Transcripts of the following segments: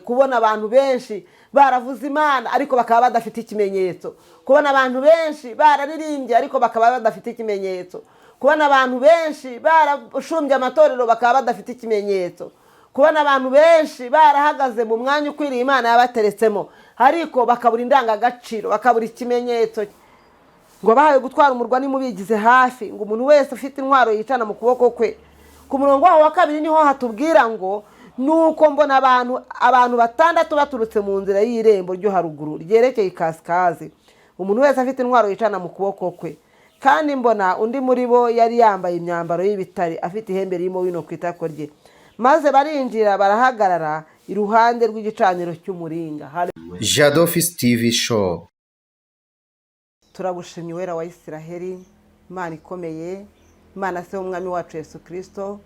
kubona abantu benshi baravuze Imana ariko bakaba badafite ikimenyetso, kubona abantu benshi bararirimbye ariko bakaba badafite ikimenyetso, kubona abantu benshi barashumbye amatorero bakaba badafite ikimenyetso, kubona abantu benshi barahagaze mu mwanya ukwiriye Imana yabateretsemo ariko bakabura indangagaciro, bakabura ikimenyetso. Ngo bahaye gutwara umurwa nimubigize hafi, ngo umuntu wese ufite intwaro yicana mu kuboko kwe. Ku murongo wa 2 niho hatubwira ngo nuko mbona abantu batandatu baturutse mu nzira y'irembo ryo haruguru ryerekeye ikasikazi, umuntu wese afite intwaro yicana mu kuboko kwe. Kandi mbona undi muri bo yari yambaye imyambaro y'ibitare afite ihembe ririmo wino ku itako rye, maze barinjira barahagarara iruhande rw'igicaniro cy'umuringa. Jado Office TV Show. Turagushimye wera wa Isiraheli, Imana ikomeye, Imana se umwami wacu Yesu Kristo.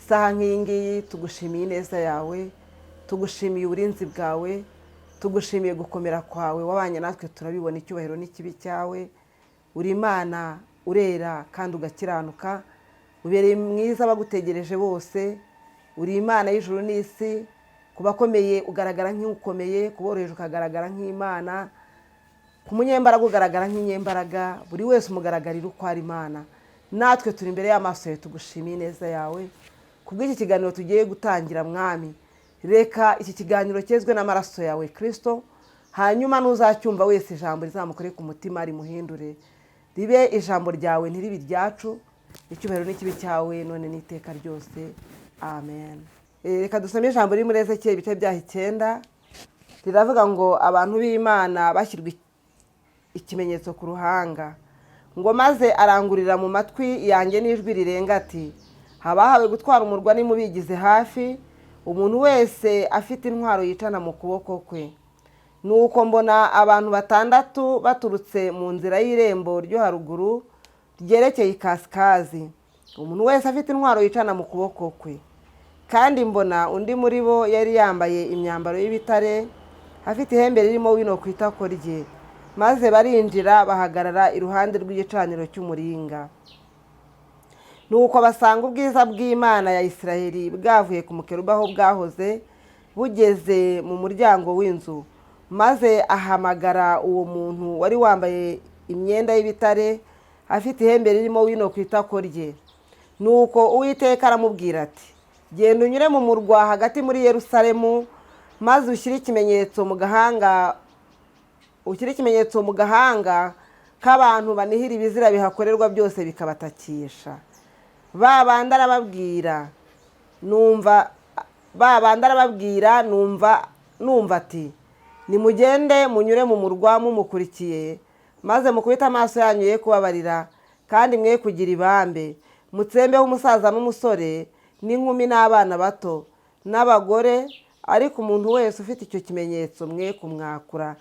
Saha nk'iyingiyi tugushimiye ineza yawe, tugushimiye uburinzi bwawe, tugushimiye gukomera kwawe, wabanye natwe turabibona icyubahiro n'ikibi cyawe. Uri Imana urera kandi ugakiranuka, ubereye mwiza bagutegereje bose. Uri Imana y'ijuru n'isi, kubakomeye ugaragara nk'ukomeye, kuboroheje ukagaragara nk'Imana, ku munyembaraga ugaragara nk'inyembaraga, buri wese umugaragarira uko ari Imana. Natwe turi imbere y'amaso yawe tugushimiye neza yawe. Kubw'iki kiganiro tugiye gutangira mwami, reka iki kiganiro cyezwe n'amaraso yawe Kristo, hanyuma nuzacyumva wese ijambo rizamukore ku mutima rimuhindure, ribe ijambo ryawe ntiribe iryacu, icyubahiro n'ikibi cyawe none n'iteka ryose. Amen. Reka dusome ijambo riri muri Ezekiyeli ibice byaho 9. Riravuga ngo abantu b'Imana bashyirwa ikimenyetso ku ruhanga, ngo maze arangurira mu matwi yanjye n'ijwi rirenga ati, habahawe gutwara umurwa nimubigize hafi, umuntu wese afite intwaro yicana mu kuboko kwe. Nuko mbona abantu batandatu baturutse mu nzira y'irembo ryo haruguru ryerekeye ikasikazi, umuntu wese afite intwaro yicana mu kuboko kwe. Kandi mbona undi muri bo yari yambaye imyambaro y'ibitare afite ihembe ririmo wino ku itako rye, maze barinjira bahagarara iruhande rw'igicaniro cy'umuringa. Nuko basanga ubwiza bw'Imana ya Isiraheli bwavuye ku mukerubi aho bwahoze bugeze mu muryango w'inzu, maze ahamagara uwo muntu wari wambaye imyenda y'ibitare afite ihembe ririmo wino ku itako rye. Nuko Uwiteka aramubwira ati, genda unyure mu murwa hagati muri Yerusalemu, maze ushyire ikimenyetso mu gahanga k'abantu banihira ibizira bihakorerwa byose bikabatakisha. Babandi arababwira numva ati, nimugende munyure mu murwa mumukurikiye, maze mukubite amaso yanyu ye kubabarira, kandi mwe kugira ibambe, mutsembeho umusaza n'umusore n'inkumi n'abana bato n'abagore, ariko umuntu wese ufite icyo kimenyetso mwe kumwakura,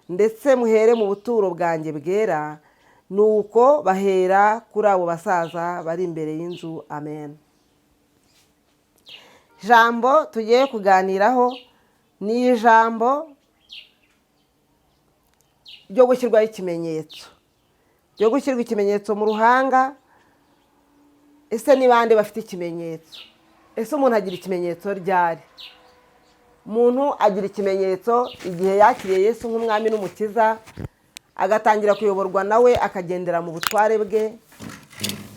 ndetse muhere mu buturo bwanjye bwera. Nuko bahera kuri abo basaza bari imbere y'inzu. Amen. Ijambo tugiye kuganiraho ni ijambo ryo gushyirwaho ikimenyetso, ryo gushyirwa ikimenyetso mu ruhanga. Ese ni bande bafite ikimenyetso? Ese umuntu agira ikimenyetso ryari? Umuntu agira ikimenyetso igihe yakiriye Yesu nk'umwami n'umukiza, agatangira kuyoborwa nawe, akagendera mu butware bwe,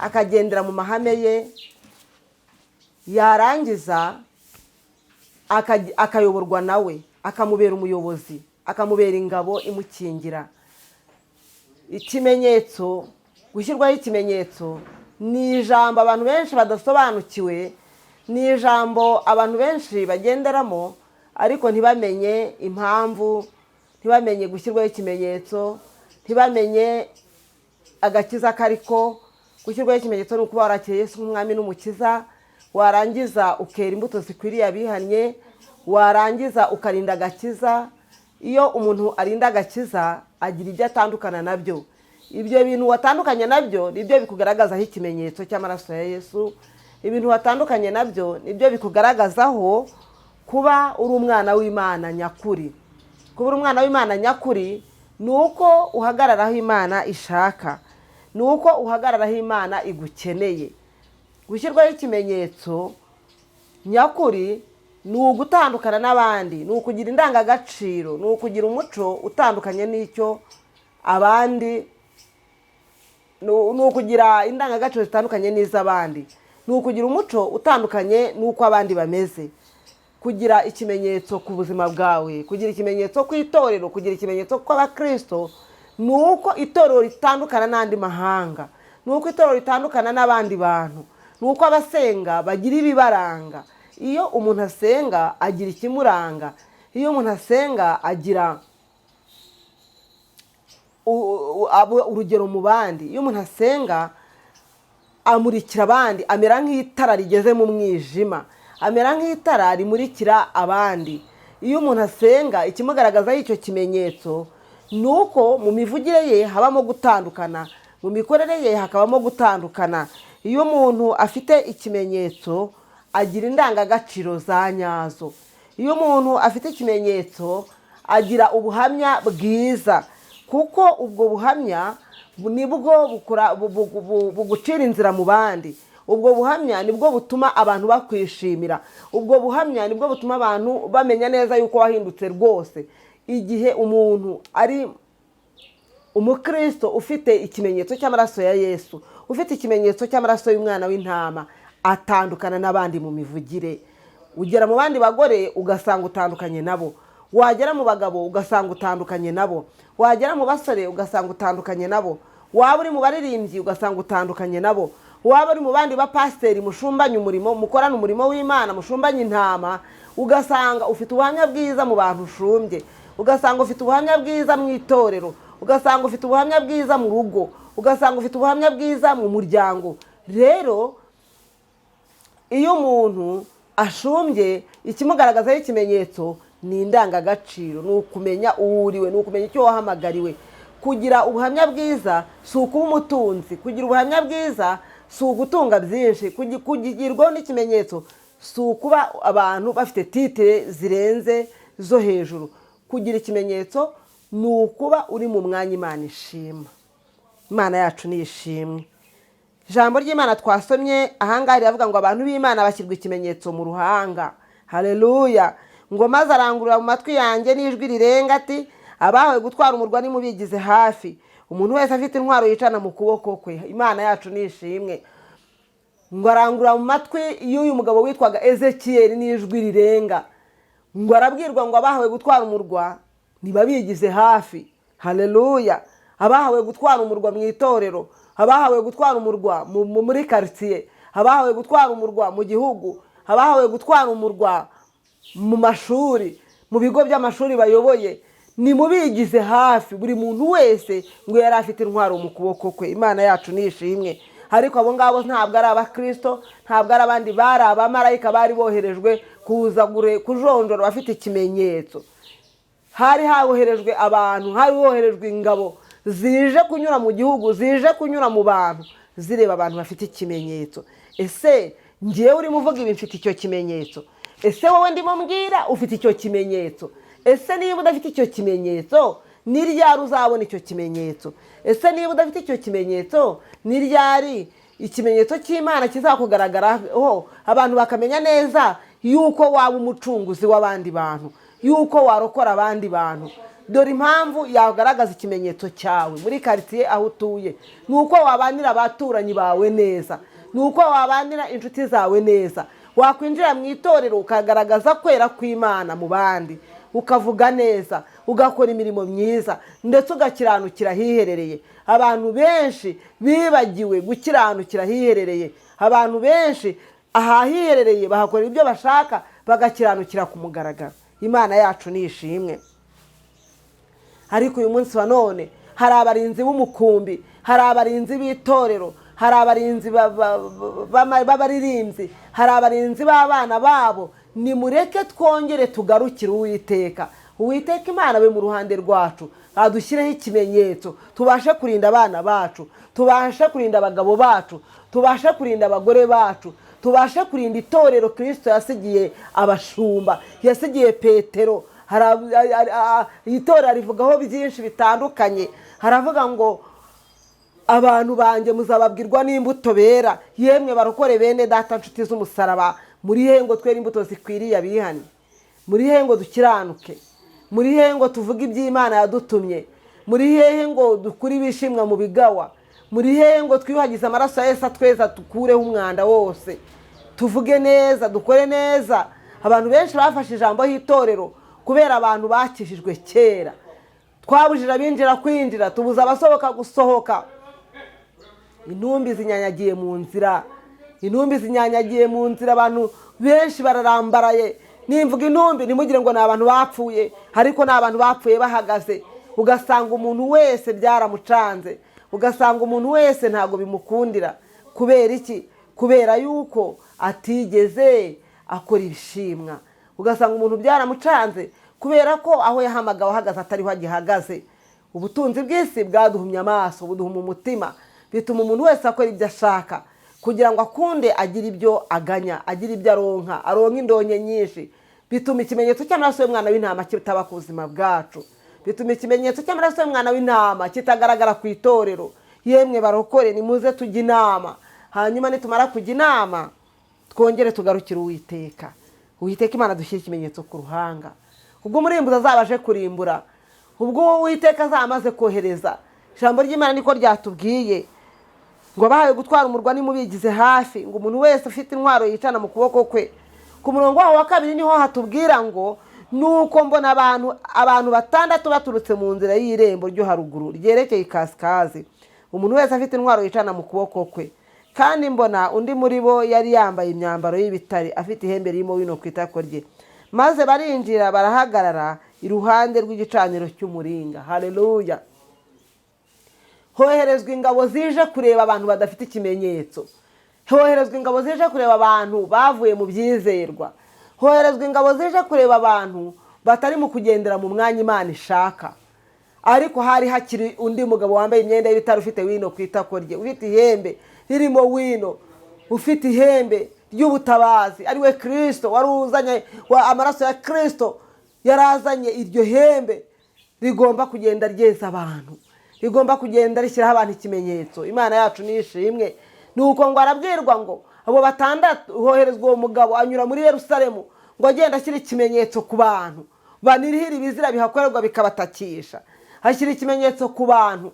akagendera mu mahame ye, yarangiza akayoborwa nawe, akamubera umuyobozi, akamubera ingabo imukingira. Ikimenyetso, gushyirwaho ikimenyetso ni ijambo abantu benshi badasobanukiwe, ni ijambo abantu benshi bagenderamo ariko ntibamenye impamvu, ntibamenye gushyirwaho ikimenyetso, ntibamenye agakiza kariko. Gushyirwaho ikimenyetso ni ukuba warakiriye Yesu nk'umwami n'umukiza, warangiza ukera imbuto zikwiriye abihannye, warangiza ukarinda agakiza. Iyo umuntu arinda agakiza agira ibyo atandukana nabyo. Ibyo bintu watandukanye nabyo nibyo bikugaragazaho ikimenyetso cy'amaraso ya Yesu. Ibintu watandukanye nabyo nibyo bikugaragazaho kuba uri umwana w'Imana nyakuri. Kuba uri umwana w'Imana nyakuri ni uko uhagarara aho Imana ishaka, ni uko uhagarara aho Imana igukeneye. Gushyirwaho ikimenyetso nyakuri ni ugutandukana n'abandi, ni ukugira indangagaciro, ni ukugira umuco utandukanye n'icyo abandi, ni ukugira indangagaciro zitandukanye n'iz'abandi, ni ukugira umuco utandukanye n'uko abandi bameze, kugira ikimenyetso ku buzima bwawe, kugira ikimenyetso ku itorero, kugira ikimenyetso ku Abakristo, ni uko itorero ritandukana n'andi mahanga, ni uko itorero ritandukana n'abandi bantu, ni uko abasenga bagira ibibaranga. Iyo umuntu asenga agira ikimuranga, iyo umuntu asenga agira urugero mu bandi, iyo umuntu asenga amurikira abandi, amera nk'itara rigeze mu mwijima, amera nk'itara rimurikira abandi. Iyo umuntu asenga ikimugaragazaho icyo kimenyetso ni uko mu mivugire ye habamo gutandukana, mu mikorere ye hakabamo gutandukana. Iyo umuntu afite ikimenyetso agira indangagaciro za nyazo. Iyo umuntu afite ikimenyetso agira ubuhamya bwiza, kuko ubwo buhamya nibwo bugucira inzira mu bandi. Ubwo buhamya nibwo butuma abantu bakwishimira. Ubwo buhamya nibwo butuma abantu bamenya neza yuko wahindutse rwose. Igihe umuntu ari umukristo ufite ikimenyetso cy'amaraso ya Yesu, ufite ikimenyetso cy'amaraso y'umwana w'intama, atandukana n'abandi mu mivugire. Ugera mu bandi bagore ugasanga utandukanye nabo, wagera mu bagabo ugasanga utandukanye nabo, wagera mu basore ugasanga utandukanye nabo, waba uri mu baririmbyi ugasanga utandukanye nabo, waba uri mu bandi bapasiteri mushumbanye umurimo, mukorana umurimo w'Imana, mushumbanye intama, ugasanga ufite ubuhamya bwiza mu bantu ushumbye, ugasanga ufite ubuhamya bwiza mu itorero, ugasanga ufite ubuhamya bwiza mu rugo, ugasanga ufite ubuhamya bwiza mu muryango. Rero iyo umuntu ashumbye ikimugaragazaho ikimenyetso ni indangagaciro, ni ukumenya uwo uriwe, ni ukumenya icyo wahamagariwe. Kugira ubuhamya bwiza si ukuba umutunzi, kugira ubuhamya bwiza si ugutunga byinshi, kugirwaho n'ikimenyetso si ukuba abantu bafite titire zirenze zo hejuru. Kugira ikimenyetso ni ukuba uri mu mwanya Imana ishima. Imana yacu ni ishimwe. Ijambo ry'Imana twasomye ahangaha riravuga ngo abantu b'Imana bashyirwa ikimenyetso mu ruhanga. Haleluya. Ngo maze arangurura mu matwi yanjye n'ijwi rirenga ati, abahawe gutwara umurwa nimubigize hafi, umuntu wese afite intwaro yicana mu kuboko kwe. Imana yacu ni ishimwe. Ngo arangurura mu matwi y'uyu mugabo witwaga Ezekiyeli n'ijwi rirenga, ngo arabwirwa ngo abahawe gutwara umurwa nibabigize hafi. Haleluya. Abahawe gutwara umurwa mu itorero, abahawe gutwara umurwa muri quartier, abahawe gutwara umurwa mu gihugu, abahawe gutwara umurwa mu mashuri, mu bigo by'amashuri bayoboye, nimubigize hafi. Buri muntu wese ngo yari afite intwaro mu kuboko kwe. Imana yacu ni ishimwe. Ariko abo ngabo ntabwo ari Abakristo, ntabwo ari abandi, bari abamarayika bari boherejwe kuza kujonjora bafite ikimenyetso. Hari hoherejwe abantu, hari hoherejwe ingabo zije kunyura mu gihugu, zije kunyura mu bantu, zireba abantu bafite ikimenyetso. Ese ngiye urimo uvuga ibi mfite icyo kimenyetso? Ese wowe ndimo mbwira ufite icyo kimenyetso? Ese niba udafite icyo kimenyetso ni ryari uzabona icyo kimenyetso? Ese niba udafite icyo kimenyetso ni ryari ikimenyetso cy'Imana kizakugaragaraho, abantu bakamenya neza yuko waba umucunguzi w'abandi bantu, yuko warokora abandi bantu? Dore impamvu yagaragaza ikimenyetso cyawe muri quartier aho utuye, ni uko wabanira abaturanyi bawe neza, ni uko wabanira inshuti zawe neza. Wakwinjira mu itorero ukagaragaza kwera kw'Imana mu bandi, ukavuga neza, ugakora imirimo myiza, ndetse ugakiranukira hiherereye. Abantu benshi bibagiwe gukiranukira hiherereye. Abantu benshi ahahiherereye bahakora ibyo bashaka, bagakiranukira ku mugaragaro. Imana yacu ni ishimwe. Ariko uyu munsi wa none hari abarinzi b'umukumbi, hari abarinzi b'itorero, hari abarinzi b'abaririmbyi, hari abarinzi b'abana babo. Nimureke twongere tugarukire Uwiteka. Uwiteka Imana be mu ruhande rwacu, adushyireho ikimenyetso, tubashe kurinda abana bacu, tubashe kurinda abagabo bacu, tubashe kurinda abagore bacu, tubashe kurinda itorero Kristo yasigiye abashumba, yasigiye Petero. Itorero rivugaho byinshi bitandukanye. Haravuga ngo abantu banjye muzababwirwa n'imbuto bera. Yemwe barokore bene data nshuti z'umusaraba, muri he ngo twere imbuto zikwiriye abihane? muri he ngo dukiranuke? muri he ngo tuvuge iby'Imana yadutumye? muri hehe ngo dukure ibishimwa mu bigawa? muri hehe ngo twiyuhagize amaraso ya Yesu atweza dukureho umwanda wose? tuvuge neza, dukore neza. Abantu benshi bafashe ijambo h'itorero kubera abantu bakishijwe kera. Twabujije abinjira kwinjira, tubuza abasohoka gusohoka. Intumbi zinyanyagiye mu nzira, intumbi zinyanyagiye mu nzira, abantu benshi bararambaraye. Nimvuga intumbi ntimugire ngo ni abantu bapfuye, ariko ni abantu bapfuye bahagaze. Ugasanga umuntu wese byaramucanze, ugasanga umuntu wese ntago bimukundira. Kubera iki? Kubera yuko atigeze akora ibishimwa. Ugasanga umuntu byaramucanze kubera ko aho yahamagawe ahagaze atariho agihagaze. Ubutunzi bw'isi bwaduhumye amaso, buduhuma umutima, bituma umuntu wese akora ibyo ashaka kugira ngo akunde agire ibyo aganya, agire ibyo aronka indonke nyinshi. Bituma ikimenyetso cy'amaraso y'umwana w'intama kitaba ku buzima bwacu. Bituma ikimenyetso cy'amaraso y'umwana w'intama kitagaragara ku itorero. Yemwe barokore, nimuze tujye inama. Hanyuma nitumara kujya inama twongere tugarukire Uwiteka. Uwiteka Imana dushyira ikimenyetso ku ruhanga. Ubwo umurimbuzi azabaje kurimbura, ubwo Uwiteka azamaze kohereza. Ijambo ry'Imana niko ryatubwiye ngo bahaye gutwara umurwa nimubigize hafi, ngo umuntu wese ufite intwaro yicana mu kuboko kwe. Ku murongo wa 2 niho hatubwira ngo nuko mbona abantu 6 baturutse mu nzira y'irembo ryo haruguru ryerekeye ikasikazi, umuntu wese afite intwaro yicana mu kuboko kwe. Kandi mbona undi muri bo yari yambaye imyambaro y'ibitare, afite ihembe ririmo wino ku itako rye. Maze barinjira barahagarara iruhande rw'igicaniro cy'umuringa. Haleluya! Hoherezwa ingabo zije kureba abantu badafite ikimenyetso. Hoherezwa ingabo zije kureba abantu bavuye mu byizerwa. Hoherezwa ingabo zije kureba abantu batari mu kugendera mu mwanya Imana ishaka. Ariko hari hakiri undi mugabo wambaye imyenda y'ibitare, ufite wino ku itako rye, ufite ihembe ririmo wino, ufite ihembe ry'ubutabazi, ari we Kristo. Wari uzanye amaraso ya Kristo yarazanye iryo hembe, rigomba kugenda ryeza abantu, rigomba kugenda rishyiraho abantu ikimenyetso. Imana yacu nishimwe. Nuko ngo arabwirwa ngo abo 6 hoherezwa uwo mugabo anyura muri Yerusalemu ngo agenda ashyira ikimenyetso ku bantu, banirihira ibizira bihakorerwa bikabatakisha. Hashyira ikimenyetso ku bantu,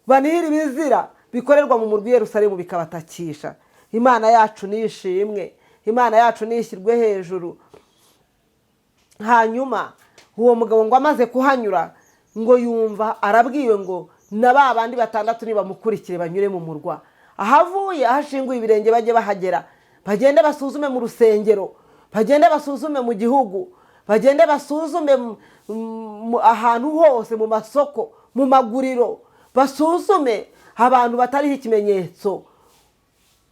banihira ibizira bikorerwa mu murwa Yerusalemu bikabatakisha. Imana yacu nishimwe, Imana yacu nishyirwe hejuru. Hanyuma uwo mugabo ngo amaze kuhanyura ngo yumva arabwiwe ngo na babandi 6 nibamukurikire banyure mu murwa. Ahavuye ahashinguye ibirenge bajye bahagera, bagende basuzume mu rusengero, bagende basuzume mu gihugu, bagende basuzume ahantu hose, mu masoko, mu maguriro, basuzume abantu batariho ikimenyetso.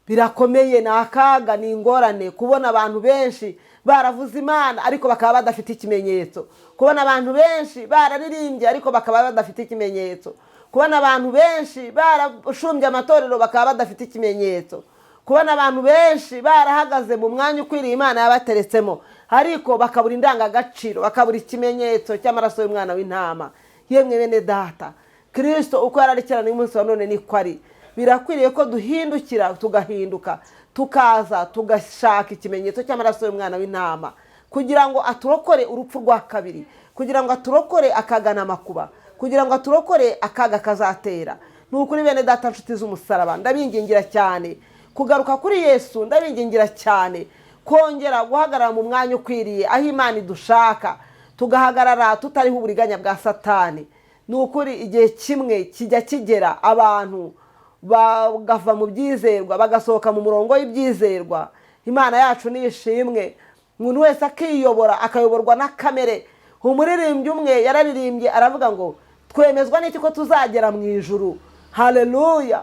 Birakomeye, ni akaga, ni ingorane kubona abantu benshi baravuze Imana ariko bakaba badafite ikimenyetso. Kubona abantu benshi bararirimbye ariko bakaba badafite ikimenyetso. Kubona abantu benshi barashumbye amatorero bakaba badafite ikimenyetso. Kubona abantu benshi barahagaze mu mwanya ukwiriye Imana yabateretsemo ariko bakabura indangagaciro, bakabura ikimenyetso cy'amaraso y'umwana w'intama. Yemwe bene data, Kristo uko yararikirana umunsi wa none niko ari. Birakwiriye ko duhindukira, tugahinduka, tukaza tugashaka ikimenyetso cy'amaraso y'umwana w'intama kugira ngo aturokore urupfu rwa kabiri, kugira ngo aturokore akagana makuba, kugira ngo aturokore akaga kazatera. Nukuri bene data nshuti z'umusaraba, ndabingingira cyane kugaruka kuri Yesu, ndabingingira cyane kongera guhagarara mu mwanya ukwiriye aho Imana idushaka, tugahagarara tutariho uburiganya bwa Satani. Nukuri igihe kimwe kijya kigera abantu bagava mu byizerwa bagasohoka mu murongo w'ibyizerwa. Imana yacu nishimwe. Umuntu wese akiyobora, akayoborwa na kamere. Umuririmbyi umwe yararirimbye aravuga ngo twemezwa n'iki ko tuzagera mu ijuru. Haleluya!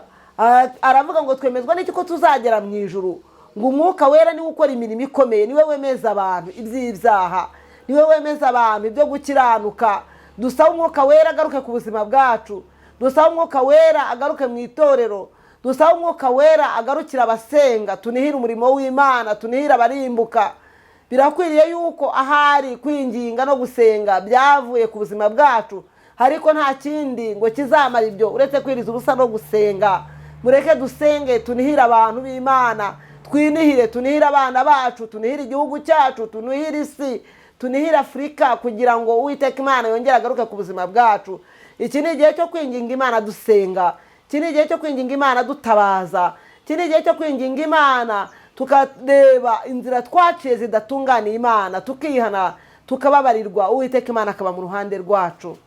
Aravuga ngo twemezwa n'iki ko tuzagera mu ijuru, ngo umwuka wera niwe ukora imirimo ikomeye, niwe wemeza abantu iby'ibyaha, niwe wemeza abantu ibyo gukiranuka. Dusaba umwuka wera agaruke ku buzima bwacu, dusaba umwuka wera agaruke mu itorero, dusaba umwuka wera agarukira abasenga, tunihira umurimo w'Imana, tunihira abarimbuka. Birakwiriye yuko ahari kwinginga no gusenga byavuye ku buzima bwacu, ariko nta kindi ngo kizamara ibyo uretse kwiriza ubusa no gusenga. Mureke dusenge, tunihira abantu b'Imana, twinihire, tunihire abana bacu, tunihire igihugu cyacu, tunihire isi, tunihire Afurika, kugira ngo Uwiteka Imana yongere agaruke ku buzima bwacu. Iki ni igihe cyo kwinginga Imana dusenga, iki ni igihe cyo kwinginga Imana dutabaza, iki ni igihe cyo kwinginga Imana tukareba inzira twaciye zidatunganiye Imana, tukihana, tukababarirwa, Uwiteka Imana akaba mu ruhande rwacu.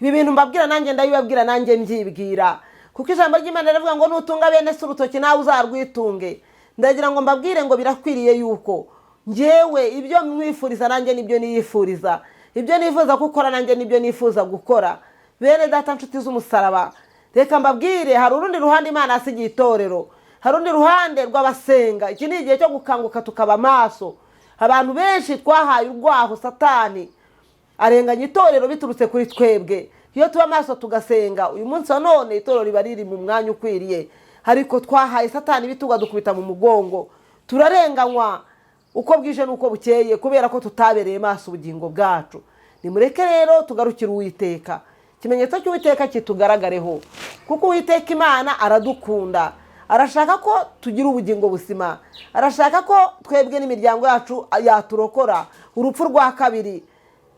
Ibi bintu mbabwira nanjye ndabibabwira nanjye mbyibwira, kuko ijambo ry'Imana rivuga ngo nutunga bene se urutoki nawe uzarwitunge. Ndagira ngo mbabwire ngo birakwiriye yuko njyewe ibyo mwifuriza nanjye nibyo niyifuriza, ibyo nifuza gukora nanjye nibyo nifuza gukora. Bene data nshuti z'umusaraba, reka mbabwire, hari urundi ruhande Imana yasigiye itorero, hari urundi ruhande rw'abasenga. Iki ni igihe cyo gukanguka tukaba maso. Abantu benshi twahaye urwaho Satani arenganya itorero biturutse kuri twebwe. Iyo tuba maso tugasenga, uyu munsi wa none itorero riba riri mu mwanya ukwiriye, ariko twahaye Satani bituga dukubita mu mugongo, turarenganywa uko bwije nuko bukeye kubera ko tutabereye maso ubugingo bwacu. Nimureke rero tugarukire Uwiteka, ikimenyetso cy'Uwiteka kitugaragareho, kuko Uwiteka Imana aradukunda, arashaka ko tugira ubugingo buzima, arashaka ko twebwe n'imiryango yacu yaturokora urupfu rwa kabiri.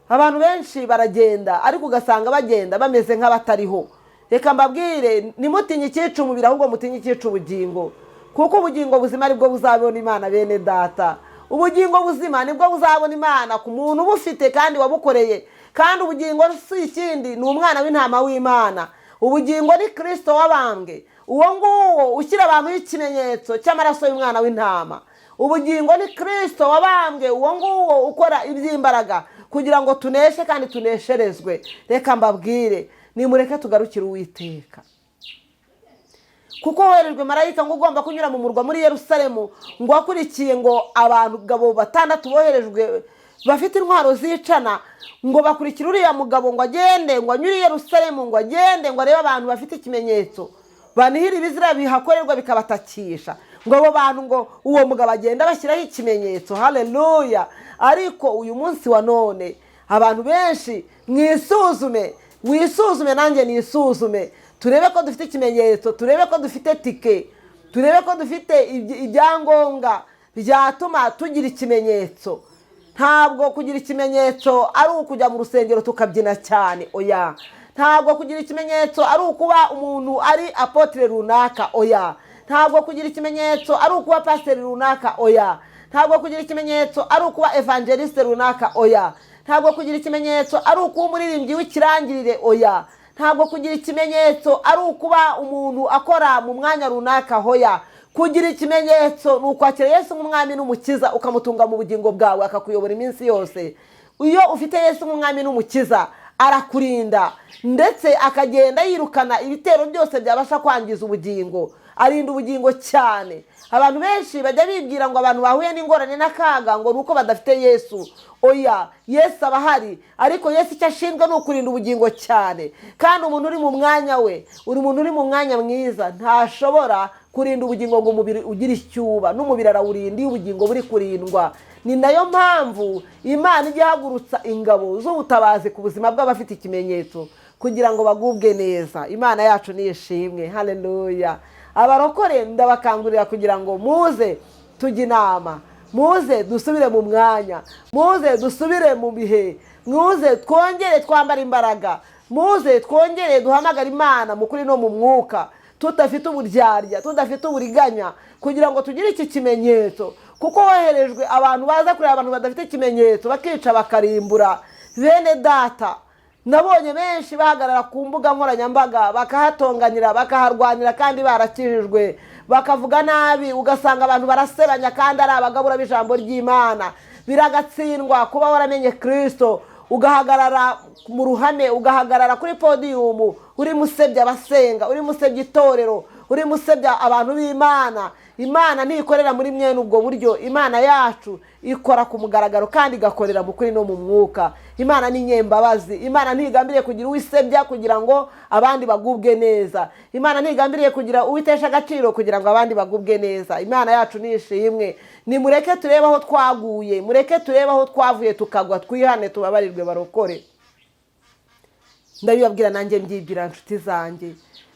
Abantu benshi baragenda, ariko ugasanga bagenda bameze nk'abatariho. Reka mbabwire, nimutinye icyica umubiri, ahubwo mutinye icyica ubugingo, kuko ubugingo buzima aribwo buzabona Imana. Bene data, ubugingo buzima nibwo buzabona Imana ku muntu ubufite kandi wabukoreye. Kandi ubugingo si ikindi, ni umwana w'intama w'Imana. Ubugingo ni Kristo wabambwe, uwo nguwo ushyira abantu ikimenyetso cy'amaraso y'umwana w'intama. Ubugingo ni Kristo wabambwe, uwo nguwo ukora iby'imbaraga kugira ngo tuneshe kandi tunesherezwe. Reka mbabwire, nimureke tugarukire Uwiteka, kuko woherejwe marayika ngo ugomba kunyura mu murwa muri Yerusalemu, ngo akurikiye ngo abagabo 6 boherejwe bafite intwaro zicana, ngo bakurikira uriya mugabo ngo agende, ngo anyure i Yerusalemu, ngo agende ngo arebe abantu bafite ikimenyetso, banihira ibizira bihakorerwa bikabatakisha. Ngo abo bantu ngo uwo mugabo agenda bashyiraho ikimenyetso. Haleluya! Ariko uyu munsi wa none abantu benshi mwisuzume, wisuzume nanjye nisuzume, turebe ko dufite ikimenyetso, turebe ko dufite tike, turebe ko dufite ibyangombwa byatuma tugira ikimenyetso. Ntabwo kugira ikimenyetso ari ukujya mu rusengero tukabyina cyane, oya. Ntabwo kugira ikimenyetso ari ukuba umuntu ari apotre runaka, oya. Ntabwo kugira ikimenyetso ari ukuba pastor runaka, oya. Ntabwo kugira ikimenyetso ari ukuba evangeliste runaka, oya. Ntabwo kugira ikimenyetso ari ukuba umuririmbyi w'ikirangirire, oya. Ntabwo kugira ikimenyetso ari ukuba umuntu akora mu mwanya runaka, hoya. Kugira ikimenyetso ni ukwakira Yesu nk'umwami n'umukiza, ukamutunga mu bugingo bwawe, akakuyobora iminsi yose. Iyo ufite Yesu nk'umwami n'umukiza, arakurinda ndetse akagenda yirukana ibitero byose byabasha kwangiza ubugingo, arinda ubugingo cyane. Abantu benshi bajya bibwira ngo abantu bahuye n'ingorane n'akaga ngo nuko badafite Yesu. Oya, Yesu abahari, ariko Yesu icyo ashinzwe ni ukurinda ubugingo cyane. Kandi umuntu uri mu mwanya we, uri umuntu uri mu mwanya mwiza, ntashobora kurinda ubugingo ngo umubiri ugire icyuba, n'umubiri arawurinda iyo ubugingo buri kurindwa. Ni nayo mpamvu Imana ijya ihagurutsa ingabo z'ubutabazi ku buzima bw'abafite ikimenyetso kugira ngo bagubwe neza. Imana yacu nishimwe. Haleluya! Abarokore ndabakangurira kugira ngo muze tujye inama, muze dusubire mu mwanya, muze dusubire mu bihe, muze twongere twambara imbaraga, muze twongere duhamagara Imana mu kuri no mu mwuka, tudafite uburyarya, tudafite uburiganya, kugira ngo tugire iki kimenyetso. Kuko woherejwe abantu baza kureba abantu badafite ikimenyetso bakica bakarimbura. Bene data, nabonye benshi bahagarara ku mbuga nkoranyambaga bakahatonganira, bakaharwanira kandi barakijijwe, bakavuga nabi, ugasanga abantu barasebanya kandi ari abagabura b'ijambo ry'Imana. Biragatsindwa kuba waramenye Kristo, ugahagarara mu ruhame, ugahagarara kuri podium, uri musebya abasenga, uri musebya itorero, uri musebya abantu b'Imana. Imana ntikorera muri mwene ubwo buryo. Imana yacu ikora ku mugaragaro kandi igakorera mu kuri no mu mwuka. Imana ni nyembabazi. Imana ntigambiriye kugira uwisebya kugira ngo abandi bagubwe neza. Imana ntigambiriye kugira uwitesha agaciro kugira ngo abandi bagubwe neza. Imana yacu nishimwe. Nimureke turebe aho twaguye, mureke turebe aho twavuye tukagwa, twihane tubabarirwe barokore. Ndabibabwira nanjye mbyibwira nshuti zanjye,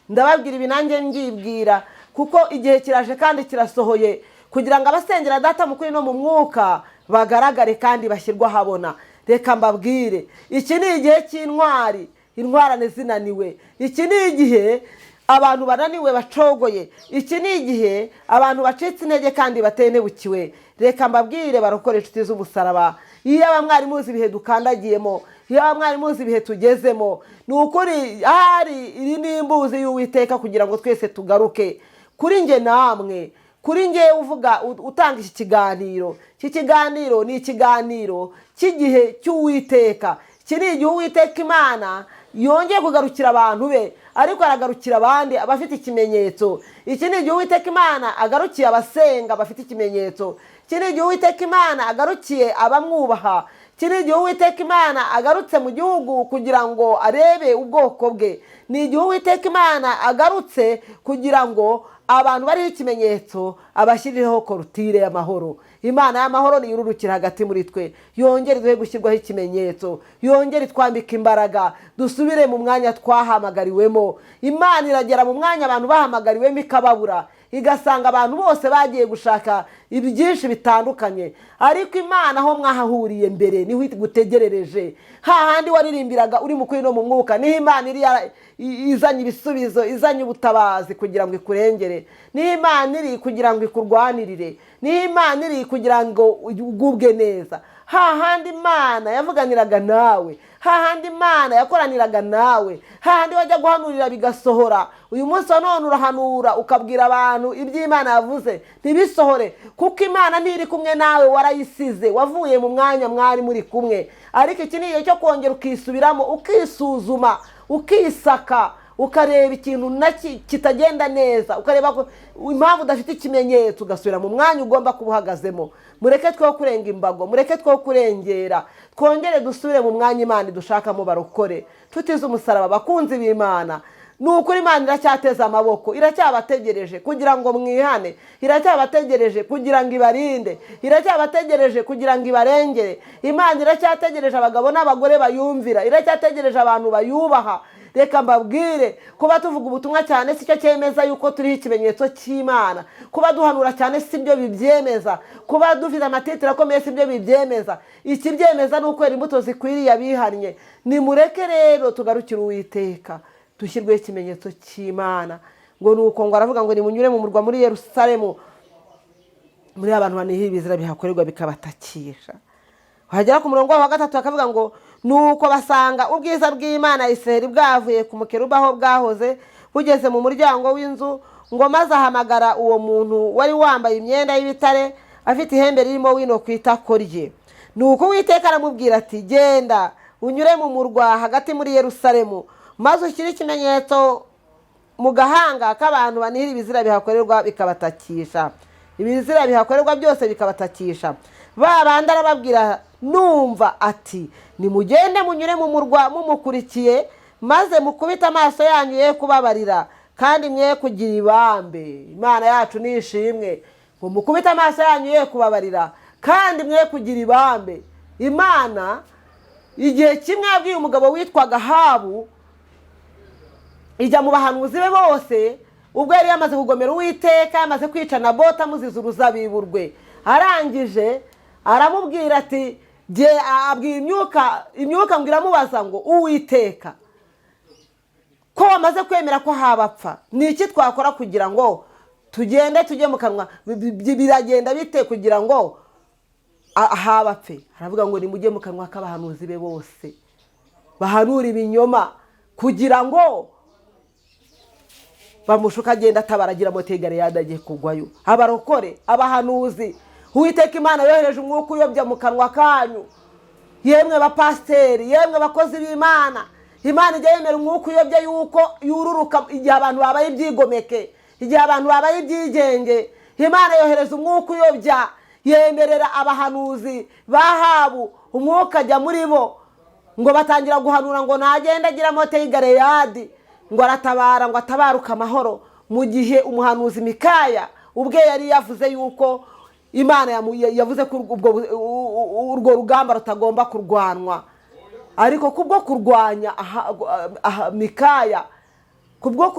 ndababwira ibi nanjye mbyibwira, kuko igihe kiraje kandi kirasohoye kugira ngo abasengera data mu kuri no mu mwuka bagaragare kandi bashyirwa ahabona. Reka mbabwire, iki ni igihe cy'intwari, intwarane zinaniwe. Iki ni igihe abantu bananiwe bacogoye. Iki ni igihe abantu bacitse intege kandi batenebukiwe. Reka mbabwire barokore inshuti z'umusaraba, iyo mwari muzi ibihe dukandagiyemo, iyo mwari muzi ibihe tugezemo, ni ukuri ahari iri n'imbuzi y'Uwiteka kugira ngo twese tugaruke. Kuri nge namwe, kuri nge uvuga utanga iki kiganiro, iki kiganiro ni ikiganiro cy'igihe cy'Uwiteka. Iki ni igihe Uwiteka Imana yongeye kugarukira abantu be, ariko aragarukira abandi abafite ikimenyetso. Iki ni igihe Uwiteka Imana agarukiye abasenga bafite ikimenyetso. Iki ni igihe Uwiteka Imana agarukiye abamwubaha. Iki ni igihe Uwiteka Imana agarutse mu gihugu kugira ngo arebe ubwoko bwe. Ni igihe Uwiteka Imana agarutse kugira ngo abantu bariho ikimenyetso abashyirireho korutire y'amahoro. Imana y'amahoro niyururukira hagati muri twe, yongere duhe gushyirwaho ikimenyetso, yongere twambika imbaraga, dusubire mu mwanya twahamagariwemo. Imana iragera mu mwanya abantu bahamagariwemo ikababura, igasanga abantu bose bagiye gushaka ibyinshi bitandukanye, ariko Imana aho mwahahuriye mbere niho igutegerereje. Hahandi waririmbiraga uri mu kuri no mu mwuka, niho Imana iri izanye ibisubizo, izanye ubutabazi kugira ngo ikurengere. Niho Imana iri kugira ngo ikurwanirire, niho Imana iri kugira ngo ugubwe neza. Hahandi Imana yavuganiraga nawe, hahandi Imana yakoraniraga nawe, hahandi wajya guhanurira bigasohora. Uyu munsi wa none urahanura ukabwira abantu iby'Imana yavuze ntibisohore, kuko Imana ntiri kumwe nawe, warayisize, wavuye mu mwanya mwari muri kumwe. Ariko iki ni igihe cyo kongera ukisubiramo, ukisuzuma, ukisaka, ukareba ikintu kitagenda neza, ukareba ko impamvu udafite ikimenyetso, ugasubira mu mwanya ugomba kuba uhagazemo. Mureke two kurenga imbago, mureke two kurengera, twongere dusubire mu mwanya Imana idushakamo barokore. Tutize umusaraba bakunzi b'Imana, ni ukuri Imana iracyateza amaboko, iracyabategereje kugira ngo mwihane, iracyabategereje kugira ngo ibarinde, iracyabategereje kugira ngo ibarengere. Imana iracyategereje abagabo n'abagore bayumvira, iracyategereje abantu bayubaha. Reka mbabwire, kuba tuvuga ubutumwa cyane si cyo cyemeza yuko turiho ikimenyetso cy'Imana. Kuba duhanura cyane si byo bibyemeza. Kuba dufite amatitire akomeye si byo bibyemeza. Ikibyemeza ni ukwera imbuto zikwiriye abihannye. Nimureke rero tugarukire Uwiteka, dushyirweho ikimenyetso cy'Imana. Ngo nuko ngo aravuga ngo nimunyure mu murwa muri Yerusalemu, muri abantu baniho ibizira bihakorerwa bikabatakisha. Hagera ku murongo wa 3 akavuga ngo nuko basanga ubwiza bw'Imana Isiraheli bwavuye ku mukerubi aho bwahoze bugeze mu muryango w'inzu, ngo maze ahamagara uwo muntu wari wambaye imyenda y'ibitare afite ihembe ririmo wino ku itako rye. Nuko Uwiteka aramubwira ati, genda unyure mu murwa hagati muri Yerusalemu, maze ushyire ikimenyetso mu gahanga k'abantu banihira ibizira bihakorerwa bikabatakisha. Ibizira bihakorerwa byose bikabatakisha. Babandi arababwira numva ati, nimugende munyure mu murwa mumukurikiye, maze mukubita amaso yanyu ye kubabarira, kandi mwe kugira ibambe. Imana yacu nishimwe. Ngo mukubite amaso yanyu ye kubabarira, kandi mwe kugira ibambe. Imana igihe kimwe yabwiye umugabo witwaga Ahabu, ijya mu bahanuzi be bose, ubwo yari yamaze kugomera Uwiteka, yamaze kwica Naboti amuziza uruzabibu rwe. Arangije aramubwira ati, abwira imyuka ngo iramubaza ngo, Uwiteka ko wamaze kwemera ko habapfa, ni iki twakora kugira ngo tugende tujye mu kanwa? Biragenda bite kugira ngo habapfe? Aravuga ngo nimujye mu kanwa k'abahanuzi be bose, bahanura ibinyoma kugira ngo bamushuka agenda atabaragira motegare yadagiye kugwayo. Abarokore, abahanuzi, Uwiteka Imana yohereje umwuka uyobya mu kanwa kanyu. Yemwe bapasiteri, yemwe bakozi b'Imana, Imana ijya yemera umwuka uyobya yuko yururuka igihe abantu babaye ibyigomeke, igihe abantu babaye ibyigenge. Imana yohereza umwuka uyobya, yemerera abahanuzi b'Ahabu umwuka ajya muri bo, ngo batangira guhanura ngo nagenda agira mote y'Galeyadi, ngo aratabara, ngo atabaruka amahoro. Mu gihe umuhanuzi Mikaya ubwe yari yavuze yuko Imana yavuze ko urwo rugamba rutagomba kurwanwa, ariko kubwo kurwanya Mikaya, kubwo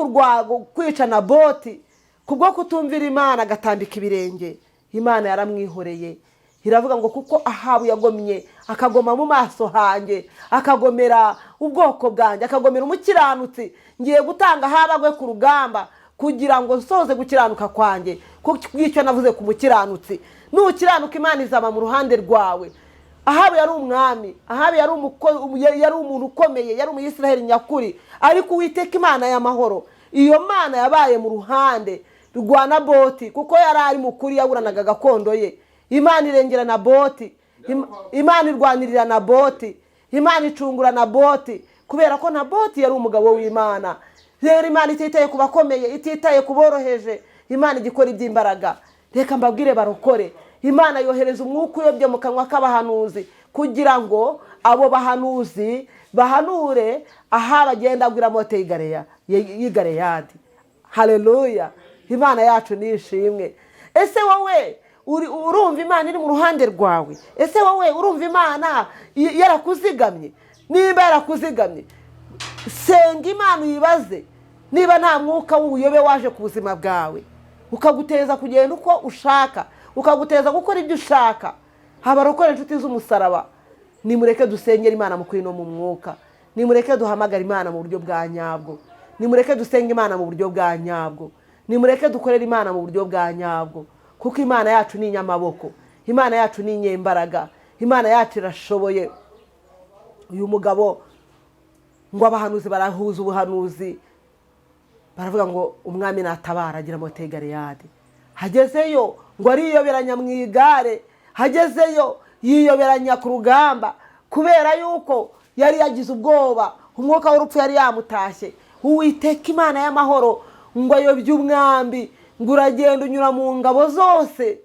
kwica Naboti, kubwo kutumvira Imana agatambika ibirenge, Imana yaramwihoreye. Iravuga ngo kuko Ahabu yagomye, akagoma mu maso hanjye, akagomera ubwoko bwanjye, akagomera umukiranutsi, ngiye gutanga Ahabu agwe ku rugamba kugira ngo soze gukiranuka kwanjye. Kuko icyo navuze ku mukiranutsi, nukiranuka Imana izaba mu ruhande rwawe. Ahabu yari umwami, Ahabu yari umuntu ukomeye, yari umuyisiraheli nyakuri, ariko Uwiteka Imana y'amahoro, iyo Mana yabaye mu ruhande rwa Naboti, kuko yari ari mukuri, yaburanaga gakondo ye. Imana irengera Naboti, Imana irwanirira Naboti, Imana icungura Naboti, kubera ko Naboti yari umugabo w'Imana. Rero Imana ititaye ku bakomeye, ititaye ku boroheje, Imana igikora iby'imbaraga. Reka mbabwire barokore, Imana yohereza umwuka uyobye mu kanwa k'abahanuzi kugira ngo abo bahanuzi bahanure Ahabu agenda agwira mote y'Galeyadi. Haleluya! Imana yacu nishimwe. Ese wowe urumva Imana iri mu ruhande rwawe? Ese wowe urumva Imana yarakuzigamye? Niba yarakuzigamye, senga Imana uyibaze niba nta mwuka w'ubuyobe waje ku buzima bwawe ukaguteza kugenda uko ushaka, ukaguteza gukora ibyo ushaka. Abarokore inshuti z'umusaraba, nimureke dusengera Imana mu kuri no mu mwuka, nimureke duhamagara Imana mu buryo bwa nyabwo, nimureke dusenga Imana mu buryo bwa nyabwo, nimureke dukorera Imana mu buryo bwa nyabwo, kuko Imana yacu ni inyamaboko, Imana yacu ni inyembaraga, Imana yacu irashoboye. Uyu mugabo ngo abahanuzi barahuza ubuhanuzi, baravuga ngo umwami natabara agira mote y'Galeyadi. Hagezeyo ngo ariyoberanya mu igare, hagezeyo yiyoberanya ku rugamba, kubera yuko yari yagize ubwoba, umwuka w'urupfu yari yamutashye. Uwiteka Imana y'amahoro ngo ayobye umwambi, ngo uragenda unyura mu ngabo zose,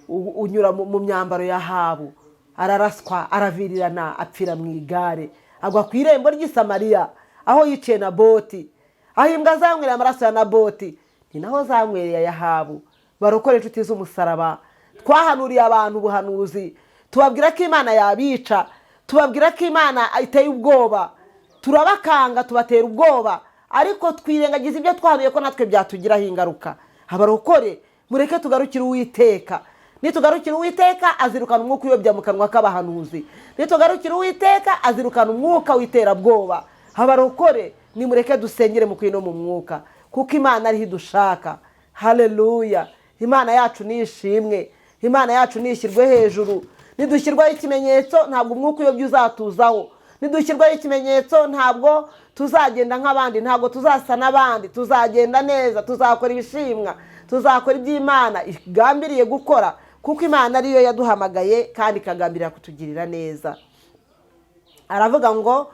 unyura mu myambaro ya Ahabu, araraswa, aravirirana, apfira mu igare, agwa ku irembo ry'i Samariya aho yiciye Naboti. Aho imbwa zanywereye amaraso ya Naboti, ni naho zanywereye ya Ahabu. Barokore inshuti z'umusaraba, twahanuriye abantu ubuhanuzi, tubabwira ko Imana yabica, tubabwira ko Imana iteye ubwoba, turabakanga, tubatera ubwoba, ariko twirengagiza ibyo twahanuye ko natwe byatugiraho ingaruka. Abarokore mureke tugarukire Uwiteka. Nitugarukira Uwiteka azirukana umwuka uyobya mu kanwa k'abahanuzi, nitugarukira Uwiteka azirukana umwuka w'iterabwoba. Abarokore nimureke dusengere mu kuri no mu mwuka, kuko Imana ariho idushaka. Haleluya! Imana yacu nishimwe, Imana yacu nishyirwe hejuru. Nidushyirwaho ikimenyetso ntabwo umwuka uyobya uzatuzaho, nidushyirwaho ikimenyetso ntabwo tuzagenda nk'abandi, ntabwo tuzasa n'abandi, tuzagenda neza, tuzakora ibishimwa, tuzakora iby'Imana igambiriye gukora, kuko Imana ariyo yaduhamagaye kandi ikagambirira kutugirira neza. Aravuga ngo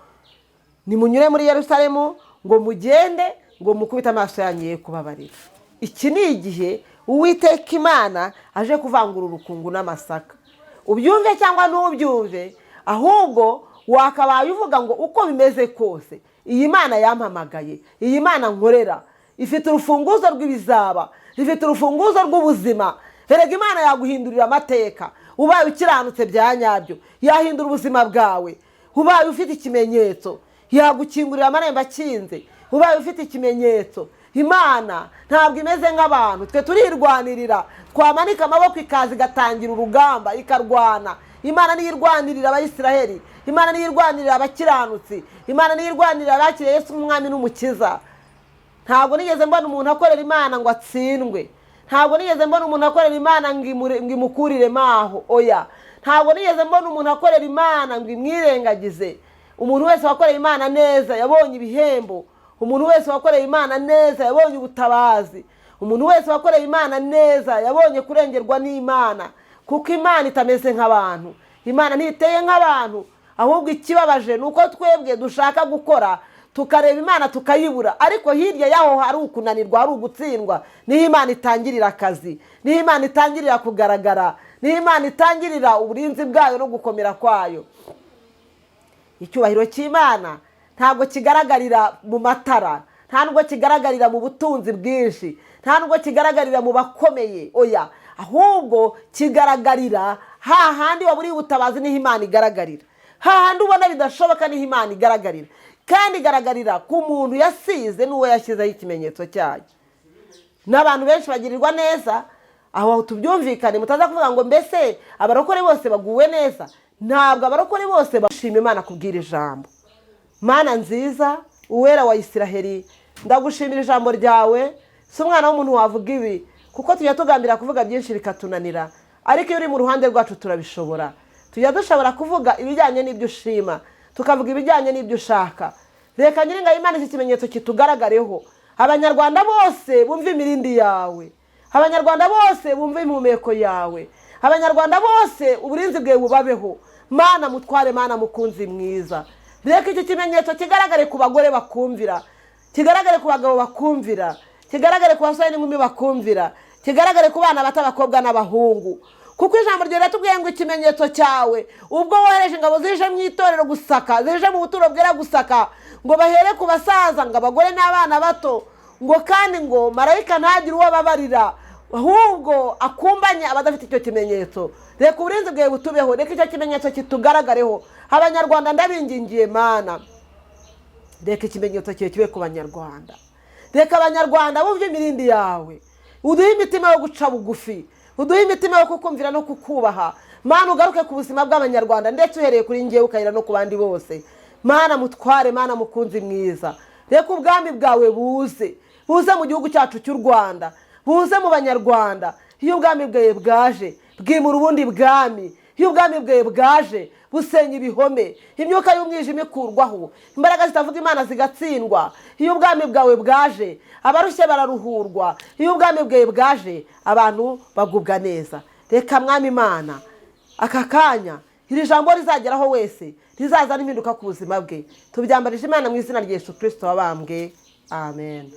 nimunyure muri Yerusalemu, ngo mugende, ngo mukubite amaso yanyu ye kubabarira. Iki ni igihe Uwiteka Imana aje kuvangura urukungu n'amasaka. Ubyumve cyangwa ntubyumve, ahubwo wakabaye uvuga ngo uko bimeze kose iyi Mana yampamagaye, iyi Mana nkorera ifite urufunguzo rw'ibizaba, ifite urufunguzo rw'ubuzima. Erega Imana yaguhindurira amateka, ubaye ukiranutse bya nyabyo yahindura ubuzima bwawe. Ubaye ufite ikimenyetso yagukingurira amarembo akinze. Ubaye ufite ikimenyetso, Imana ntabwo imeze nk'abantu, twe turirwanirira, twamanika amaboko ikaza igatangira urugamba ikarwana. Imana niyo irwanirira Abayisiraheli, Imana niyo irwanirira abakiranutsi, Imana niyo irwanirira abakiriye Yesu umwami n'umukiza. Ntabwo nigeze mbona umuntu akorera Imana ngo atsindwe, ntabwo nigeze mbona umuntu akorera Imana ngo imukurire maho, oya. Ntabwo nigeze mbona umuntu akorera Imana ngo imwirengagize. Umuntu wese wakoreye Imana neza yabonye ibihembo, umuntu wese wakoreye Imana neza yabonye ubutabazi, umuntu wese wakoreye Imana neza yabonye kurengerwa n'Imana, kuko Imana itameze nk'abantu. Imana ntiteye nk'abantu, ahubwo ikibabaje nuko twebwe dushaka gukora tukareba Imana tukayibura, ariko hirya yaho hari ukunanirwa, hari ugutsindwa. Niho Imana itangirira akazi, niho Imana itangirira kugaragara, niho Imana itangirira uburinzi bwayo no gukomera kwayo. Icyubahiro cy'Imana ntabwo kigaragarira mu matara, ntabwo kigaragarira mu butunzi bwinshi, ntabwo kigaragarira mu bakomeye, oya. Ahubwo kigaragarira hahandi waburi ubutabazi, niho Imana igaragarira. Hahandi ubona bidashoboka niho Imana igaragarira, kandi igaragarira ku muntu yasize n'uwo yashyizeho ikimenyetso cyayo. n'abantu benshi bagirirwa neza, aho tubyumvikane, mutaza kuvuga ngo mbese abarokore bose baguwe neza. Ntabwo abarokore bose bashima Imana kubwira ijambo. Mana nziza, uwera wa Isiraheli, ndagushimira ijambo ryawe. Si umwana w'umuntu wavuga ibi, kuko tujya tugambira kuvuga byinshi bikatunanira, ariko iyo uri mu ruhande rwacu turabishobora. Tujya dushobora kuvuga ibijyanye n'ibyo ushima, tukavuga ibijyanye n'ibyo ushaka. Reka nyiringa Imana iki kimenyetso kitugaragareho. Abanyarwanda bose bumva imirindi yawe, abanyarwanda bose bumva impumeko yawe, abanyarwanda bose uburinzi bwawe bubabeho. Mana mutware, Mana mukunzi mwiza, reka iki kimenyetso kigaragare ku bagore bakumvira, kigaragare ku bagabo bakumvira, kigaragare ku basore n'inkumi bakumvira, kigaragare ku bana bato, abakobwa n'abahungu. Kuko ijambo ryo ratubwiye ngo ikimenyetso cyawe ubwo wohereje ingabo zije mu itorero gusaka, zije mu buturo bwera gusaka, ngo bahere ku basaza, ngo abagore n'abana bato, ngo kandi ngo marayika ntagire uwo babarira, ahubwo akumbanye abadafite icyo kimenyetso. Reka uburinzi bwawe butubeho, reka icyo kimenyetso kitugaragareho. Abanyarwanda ndabingingiye Mana, reka ikimenyetso cyawe kibe ku banyarwanda. Reka abanyarwanda bumve imirindi yawe, uduhe imitima yo guca bugufi, uduhe imitima yo kukumvira no kukubaha. Mana ugaruke ku buzima bw'abanyarwanda, ndetse uhereye kuri njyewe ukayira no ku bandi bose. Mana mutware, Mana mukunzi mwiza, reka ubwami bwawe buze mu gihugu cyacu cy'u Rwanda, buze mu banyarwanda. Iyo ubwami bwawe bwaje bwimura ubundi bwami, iyo ubwami bwawe bwaje busenya ibihome, imyuka y'umwijima ikurwaho, imbaraga zitavuga Imana zigatsindwa. Iyo ubwami bwawe bwaje abarushye bararuhurwa, iyo ubwami bwawe bwaje abantu bagubwa neza. Reka Mwami Imana aka kanya iri jambo rizageraho wese, rizazana impinduka ku buzima bwe. Tubyambarije Imana mu izina rya Yesu Kristo wabambwe. Amen.